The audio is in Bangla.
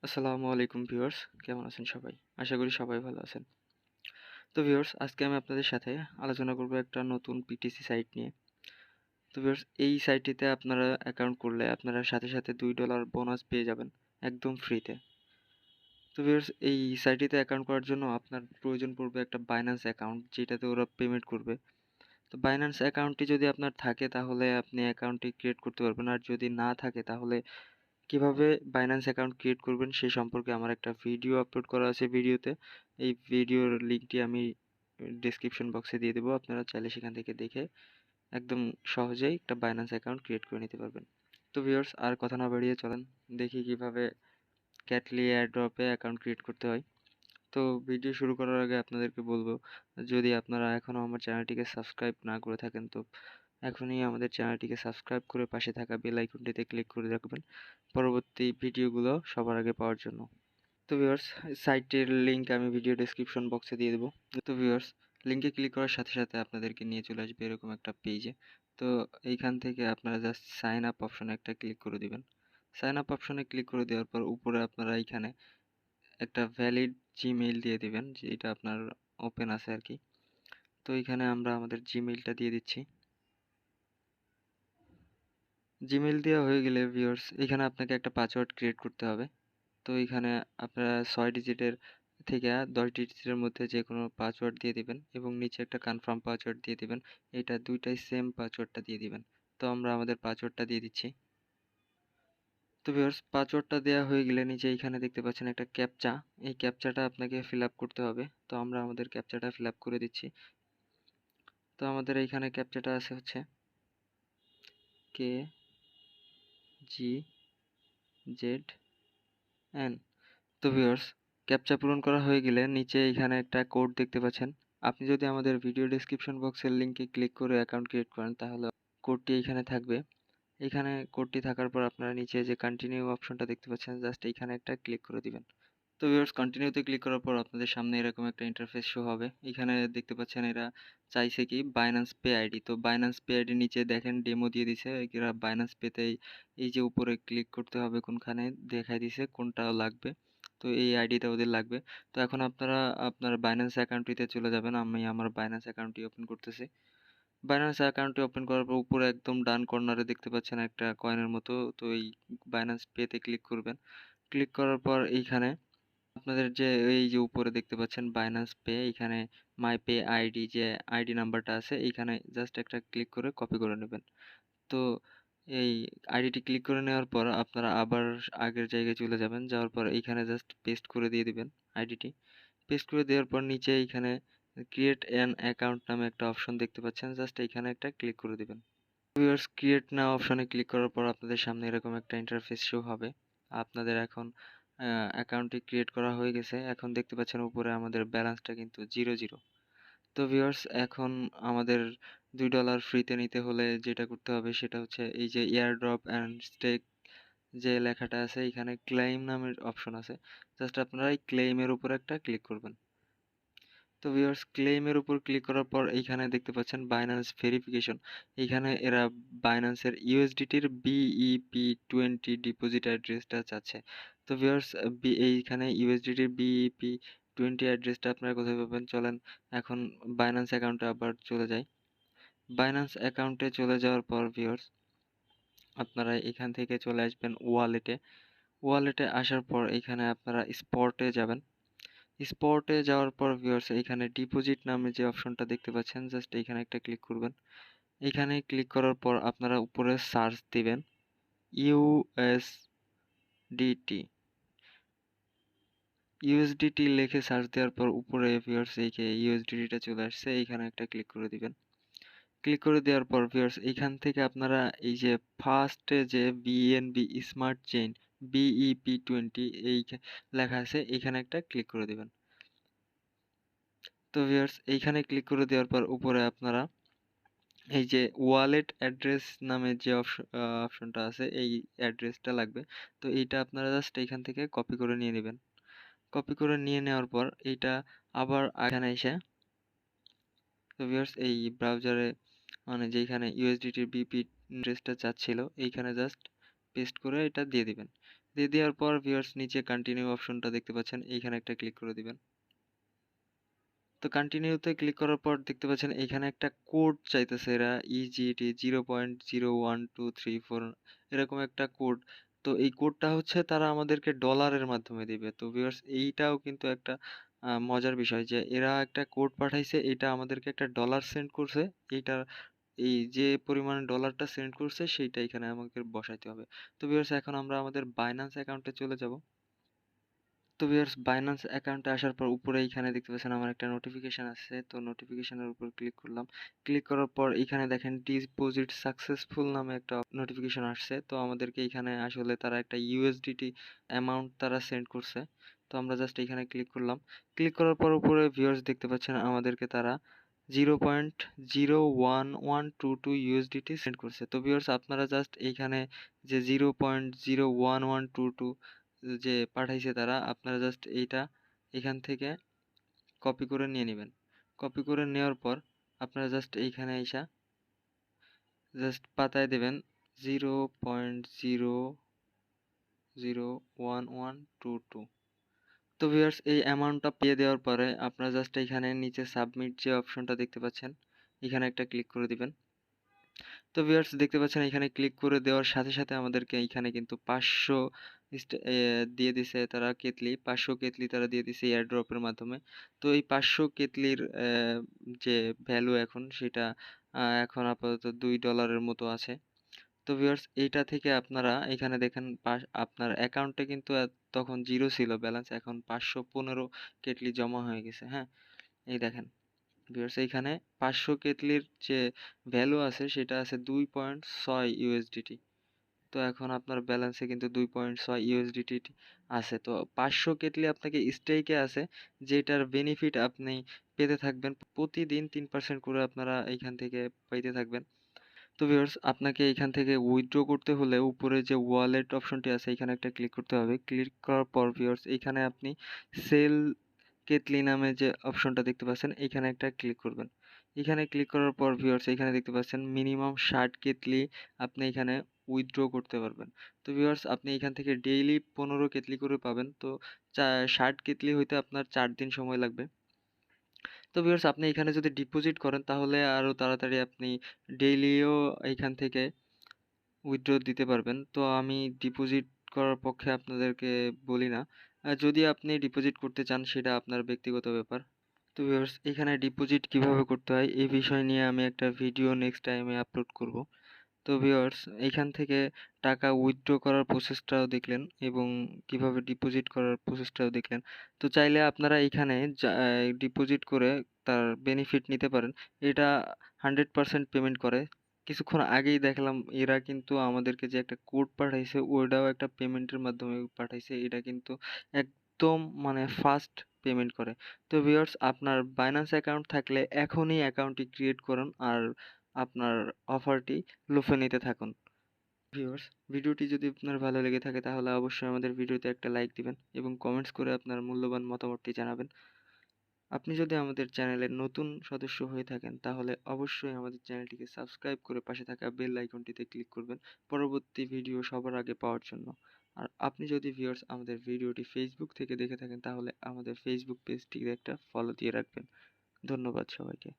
আসসালামু আলাইকুম ভিউয়ার্স, কেমন আছেন সবাই? আশা করি সবাই ভালো আছেন। তো ভিউয়ার্স, আজকে আমি আপনাদের সাথে আলোচনা করব একটা নতুন পিটিসি সাইট নিয়ে। তো ভিউয়ার্স, এই সাইটটিতে আপনারা অ্যাকাউন্ট করলে আপনারা সাথে সাথে $2 বোনাস পেয়ে যাবেন একদম ফ্রিতে। তো ভিউয়ার্স, এই সাইটটিতে অ্যাকাউন্ট করার জন্য আপনার প্রয়োজন পড়বে একটা বাইন্যান্স অ্যাকাউন্ট, যেটাতে ওরা পেমেন্ট করবে। তো বাইন্যান্স অ্যাকাউন্টটি যদি আপনার থাকে তাহলে আপনি অ্যাকাউন্টটি ক্রিয়েট করতে পারবেন, আর যদি না থাকে তাহলে কিভাবে বাইন্যান্স অ্যাকাউন্ট ক্রিয়েট করবেন সেই সম্পর্কে আমার একটা ভিডিও আপলোড করা আছে ভিডিওতে। এই ভিডিওর লিঙ্কটি আমি ডেসক্রিপশন বক্সে দিয়ে দেবো, আপনারা চাইলে সেখান থেকে দেখে একদম সহজেই একটা বাইন্যান্স অ্যাকাউন্ট ক্রিয়েট করে নিতে পারবেন। তো ভিউয়ার্স, আর কথা না বাড়িয়ে চলেন দেখি কিভাবে ক্যাটলি এয়ারড্রপে অ্যাকাউন্ট ক্রিয়েট করতে হয়। তো ভিডিও শুরু করার আগে আপনাদেরকে বলবো, যদি আপনারা এখনও আমার চ্যানেলটিকে সাবস্ক্রাইব না করে থাকেন তো এখনই আমাদের চ্যানেলটিকে সাবস্ক্রাইব করে পাশে থাকা বেল আইকনটিতে ক্লিক করে রাখবেন পরবর্তী ভিডিওগুলো সবার আগে পাওয়ার জন্য। তো ভিউয়ার্স, সাইটের লিংক আমি ভিডিও ডেসক্রিপশন বক্সে দিয়ে দেবো। তো ভিউয়ার্স, লিংকে ক্লিক করার সাথে সাথে আপনাদেরকে নিয়ে চলে আসবে এরকম একটা পেজে। তো এইখান থেকে আপনারা জাস্ট সাইন আপ অপশনে একটা ক্লিক করে দিবেন। সাইন আপ অপশনে ক্লিক করে দেওয়ার পর উপরে আপনারা এইখানে একটা ভ্যালিড জিমেইল দিয়ে দিবেন, যেটা আপনার ওপেন আছে আর কি। তো এখানে আমরা আমাদের জিমেইলটা দিয়ে দিচ্ছি। জিমেইল দেওয়া হয়ে গেলে ভিউয়ার্স, এখানে আপনাকে একটা পাসওয়ার্ড ক্রিয়েট করতে হবে। তো এখানে আপনারা 6 ডিজিটের থেকে 10 ডিজিটের মধ্যে যে কোনো পাসওয়ার্ড দিয়ে দিবেন এবং নিচে একটা কনফার্ম পাসওয়ার্ড দিয়ে দিবেন। এটা দুইটাই সেম পাসওয়ার্ডটা দিয়ে দিবেন। তো আমরা আমাদের পাসওয়ার্ডটা দিয়ে দিচ্ছি। তো ভিউয়ার্স, পাসওয়ার্ডটা দেওয়া হয়ে গেলে নিচে এখানে দেখতে পাচ্ছেন একটা ক্যাপচা। এই ক্যাপচাটা আপনাকে ফিল আপ করতে হবে। তো আমরা আমাদের ক্যাপচাটা ফিল আপ করে দিচ্ছি। তো আমাদের এইখানে ক্যাপচাটা আছে হচ্ছে KGZN। তো ভিউয়ার্স, ক্যাপচা পূরণ করা হয়ে গেলে নিচে এখানে একটা কোড দেখতে পাচ্ছেন। আপনি যদি আমাদের ভিডিও ডেসক্রিপশন বক্সের লিংকে ক্লিক করে অ্যাকাউন্ট ক্রিয়েট করেন তাহলে কোডটি এখানে থাকবে। এখানে কোডটি থাকার পর আপনারা নিচে যে কন্টিনিউ অপশনটা দেখতে পাচ্ছেন, জাস্ট এইখানে একটা ক্লিক করে দিবেন। তো ভিউয়ার্স, কন্টিনিউতে ক্লিক করার পর আপনাদের সামনে এরকম একটা ইন্টারফেস শো হবে। এখানে দেখতে পাচ্ছেন এরা চাইছে কি বাইন্যান্স পে আইডি। তো বাইন্যান্স পে আইডি নিচে দেখেন ডেমো দিয়ে দিছে। এরা বাইন্যান্স পেতে এই যে উপরে ক্লিক করতে হবে কোনখানে দেখাই দিছে কোনটা লাগবে। তো এই আইডিটা ওদের লাগবে। তো এখন আপনারা আপনার বাইন্যান্স অ্যাকাউন্টটিতে চলে যাবেন। আমি আমার বাইন্যান্স অ্যাকাউন্টটি ওপেন করতেছি। বাইন্যান্স অ্যাকাউন্টটি ওপেন করার পর উপরে একদম ডান কর্নারে দেখতে পাচ্ছেন একটা কয়েনের মতো। তো এই বাইন্যান্স পেতে ক্লিক করবেন। ক্লিক করার পর এইখানে আপনাদের যে এই যে উপরে দেখতে পাচ্ছেন বাইন্যান্স পে, এখানে মাই পে আইডি যে আইডি নাম্বারটা আছে এইখানে জাস্ট একটা ক্লিক করে কপি করে নেবেন। তো এই আইডিটি ক্লিক করে নেওয়ার পর আপনারা আবার আগের জায়গায় চলে যাবেন। যাওয়ার পর এইখানে জাস্ট পেস্ট করে দিয়ে দিবেন আইডিটি। পেস্ট করে দেওয়ার পর নিচে এইখানে ক্রিয়েট অ্যান অ্যাকাউন্ট নামে একটা অপশন দেখতে পাচ্ছেন, জাস্ট এইখানে একটা ক্লিক করে দিবেন। ভিউয়ার্স, ক্রিয়েট নাও অপশনে ক্লিক করার পর আপনাদের সামনে এরকম একটা ইন্টারফেস শো হবে। আপনাদের এখন অ্যাকাউন্টটি ক্রিয়েট করা হয়ে গেছে। এখন দেখতে পাচ্ছেন উপরে আমাদের ব্যালেন্সটা কিন্তু 0 তো ভিউয়ার্স, এখন আমাদের $2 ফ্রিতে নিতে হলে যেটা করতে হবে সেটা হচ্ছে এই যে এয়ারড্রপ অ্যান্ড স্টেক যে লেখাটা আছে এখানে ক্লেইম নামের অপশন আছে। জাস্ট আপনারা এই ক্লেইমের উপর একটা ক্লিক করবেন। তো ভিউয়ার্স, ক্লেইমের উপর ক্লিক করার পর এইখানে দেখতে পাচ্ছেন বাইন্যান্স ভেরিফিকেশন। এইখানে এরা বাইন্যান্সের ইউএসডিটির BEP20 ডিপোজিট অ্যাড্রেসটা চাচ্ছে। তো ভিউয়ার্স, এইখানে ইউএসডিটির BEP20 অ্যাড্রেসটা আপনারা কোথায় পাবেন চলেন এখন বাইন্যান্স অ্যাকাউন্টে আবার চলে যাই। বাইন্যান্স অ্যাকাউন্টে চলে যাওয়ার পর ভিউয়ার্স, আপনারা এখান থেকে চলে আসবেন ওয়ালেটে। ওয়ালেটে আসার পর এখানে আপনারা স্পটে যাবেন। স্পটে যাওয়ার পর ভিউয়ার্স, এখানে ডিপোজিট নামে যে অপশনটা দেখতে পাচ্ছেন, জাস্ট এখানে একটা ক্লিক করবেন। এখানে ক্লিক করার পর আপনারা উপরে সার্চ দিবেন ইউএসডিটি। ইউএসডিটি লিখে সার্চ দেওয়ার পর উপরে ভিউয়ার্স এই যে ইউএসডিটিটা চলে আসছে, এইখানে একটা ক্লিক করে দিবেন। ক্লিক করে দেওয়ার পর ভিউয়ার্স, এইখান থেকে আপনারা এই যে ফার্স্টে যে বিএনবি স্মার্ট চেইন BEP20 এই লেখা আছে, এইখানে একটা ক্লিক করে দিবেন। তো ভিউয়ার্স, এইখানে ক্লিক করে দেওয়ার পর উপরে আপনারা এই যে ওয়ালেট অ্যাড্রেস নামে যে অপশনটা আছে এই অ্যাড্রেসটা লাগবে। তো এইটা আপনারা জাস্ট এইখান থেকে কপি করে নিয়ে নেবেন। কপি করে নিয়ে নেওয়ার পর এইটা আবার এখানে এসে তো ভিউয়ার্স, এই ব্রাউজারে মানে যেইখানে ইউএসডিটির বিপি অ্যাড্রেসটা চাচ্ছিল এইখানে জাস্ট পেস্ট করে এটা দিয়ে দিবেন। দিয়ে দেওয়ার পর ভিউয়ার্স নিচে কন্টিনিউ অপশনটা দেখতে পাচ্ছেন, এইখানে একটা ক্লিক করে দিবেন। তো কন্টিনিউতে ক্লিক করার পর দেখতে পাচ্ছেন এইখানে একটা কোড চাইতেছে এরা, ইজিটি 0.012344 এরকম একটা কোড। তো এই কোডটা হচ্ছে তারা আমাদেরকে ডলারের মাধ্যমে দিবে। তো ভিউয়ার্স এইটাও কিন্তু একটা মজার বিষয় যে এরা একটা কোড পাঠাইছে, এটা আমাদেরকে একটা ডলার সেন্ড করছে। এইটা এই যে পরিমাণে ডলারটা সেন্ড করছে সেইটা এখানে আমাকে বসাইতে হবে। তো ভিউয়ার্স এখন আমরা আমাদের বাইন্যান্স অ্যাকাউন্টে চলে যাব। তো ভিউয়ার্স বাইন্যান্স অ্যাকাউন্টে আসার পর উপরে এইখানে দেখতে পাচ্ছেন আমার একটা নোটিফিকেশন আসছে। তো নোটিফিকেশনের উপর ক্লিক করলাম। ক্লিক করার পর এইখানে দেখেন ডিপোজিট সাকসেসফুল নামে একটা নোটিফিকেশন আসছে। তো আমাদেরকে এইখানে আসলে তারা একটা ইউএসডিটি অ্যামাউন্ট তারা সেন্ড করছে। তো আমরা জাস্ট এইখানে ক্লিক করলাম। ক্লিক করার পর উপরে ভিউয়ার্স দেখতে পাচ্ছেন আমাদেরকে তারা 0.01122 ইউএসডিটি সেন্ড করছে। তো ভিউয়ার্স আপনারা জাস্ট এইখানে যে 0.01122 যে পাঠাইছে তারা, আপনারা জাস্ট এইটা এখান থেকে কপি করে নিয়ে নেবেন। কপি করে নেওয়ার পর আপনারা জাস্ট এইখানে আইসা জাস্ট পাতায় দেবেন 0.0011122। তো ভিউয়ার্স এই অ্যামাউন্টটা পেয়ে দেওয়ার পরে আপনারা জাস্ট এইখানে নিচে সাবমিট যে অপশনটা দেখতে পাচ্ছেন, এখানে একটা ক্লিক করে দিবেন। তো ভিউয়ার্স দেখতে পাচ্ছেন এখানে ক্লিক করে দেওয়ার সাথে সাথে আমাদেরকে এইখানে কিন্তু 500 দিয়ে দিছে তারা কেতলি, 500 কেতলি তারা দিয়ে দিছে এয়ারড্রপের মাধ্যমে। তো এই 500 কেতলির যে ভ্যালু এখন সেটা এখন আপাতত $2 মতো আছে। তো ভিউয়ার্স এইটা থেকে আপনারা এখানে দেখেন আপনার অ্যাকাউন্টে কিন্তু তখন 0 ছিল ব্যালেন্স, এখন 515 কেটলি জমা হয়ে গেছে, হ্যাঁ? এই দেখেন ভিউয়ার্স এইখানে 500 কেটলির যে ভ্যালু আছে সেটা আছে 2.6 ইউএসডিটি। তো এখন আপনার ব্যালেন্সে কিন্তু 2.6 ইউএসডিটি আছে। তো 500 কেটলি আপনাকে স্টেকে আছে, যেটার বেনিফিট আপনি পেতে থাকবেন প্রতিদিন 3% করে আপনারা এইখান থেকে পাইতে থাকবেন। তো ভিউয়ার্স আপনাকে এইখান থেকে উইথড্র করতে হলে উপরে যে ওয়ালেট অপশনটি আছে এখানে একটা ক্লিক করতে হবে। ক্লিক করার পর ভিউয়ার্স এইখানে আপনি সেল কেটলি নামে যে অপশনটা দেখতে পাচ্ছেন এইখানে একটা ক্লিক করবেন। এখানে ক্লিক করার পর ভিউয়ার্স এখানে দেখতে পাচ্ছেন মিনিমাম 60 কেটলি আপনি এখানে উইথড্র করতে পারবেন। তো ভিউয়ার্স আপনি এখান থেকে ডেইলি 15 কেটলি করে পাবেন। তো 60 কেটলি হইতে আপনার 4 দিন সময় লাগবে। তো ভিউয়ার্স আপনি এখানে যদি ডিপোজিট করেন তাহলে আরো তাড়াতাড়ি আপনি ডেইলিও এইখান থেকে উইথড্র দিতে পারবেন। তো আমি ডিপোজিট করার পক্ষে আপনাদেরকে বলি না। যদি আপনি ডিপোজিট করতে চান সেটা আপনার ব্যক্তিগত ব্যাপার। তো ভিউয়ার্স এখানে ডিপোজিট কিভাবে করতে হয় এই বিষয় নিয়ে আমি একটা ভিডিও নেক্সট টাইমে আপলোড করব। তো ভিউয়ার্স এইখান থেকে টাকা উইথড্র করার প্রসেসটাও দেখলেন এবং কিভাবে ডিপোজিট করার প্রসেসটাও দেখলেন। তো চাইলে আপনারা এইখানে ডিপোজিট করে তার বেনিফিট নিতে পারেন। এটা 100% পেমেন্ট করে। কিছুক্ষণ আগেই দেখলাম এরা কিন্তু আমাদেরকে যে একটা কোড পাঠাইছে ওইটাও একটা পেমেন্টের মাধ্যমে পাঠাইছে। এটা কিন্তু একদম মানে ফাস্ট পেমেন্ট করে। তো ভিউয়ার্স আপনার বাইন্যান্স অ্যাকাউন্ট থাকলে এখনই অ্যাকাউন্টটি ক্রিয়েট করুন আর আপনার অফারটি লুফে নিতে থাকুন। ভিউয়ার্স ভিডিওটি যদি আপনার ভালো লেগে থাকে তাহলে অবশ্যই আমাদের ভিডিওতে একটা লাইক দিবেন এবং কমেন্টস করে আপনার মূল্যবান মতামতটি জানাবেন। আপনি যদি আমাদের চ্যানেলের নতুন সদস্য হয়ে থাকেন তাহলে অবশ্যই আমাদের চ্যানেলটিকে সাবস্ক্রাইব করে পাশে থাকা বেল আইকনটিতে ক্লিক করবেন পরবর্তী ভিডিও সবার আগে পাওয়ার জন্য। আর আপনি যদি ভিউয়ার্স আমাদের ভিডিওটি ফেসবুক থেকে দেখে থাকেন তাহলে আমাদের ফেসবুক পেজটিতে একটা ফলো দিয়ে রাখবেন। ধন্যবাদ সবাইকে।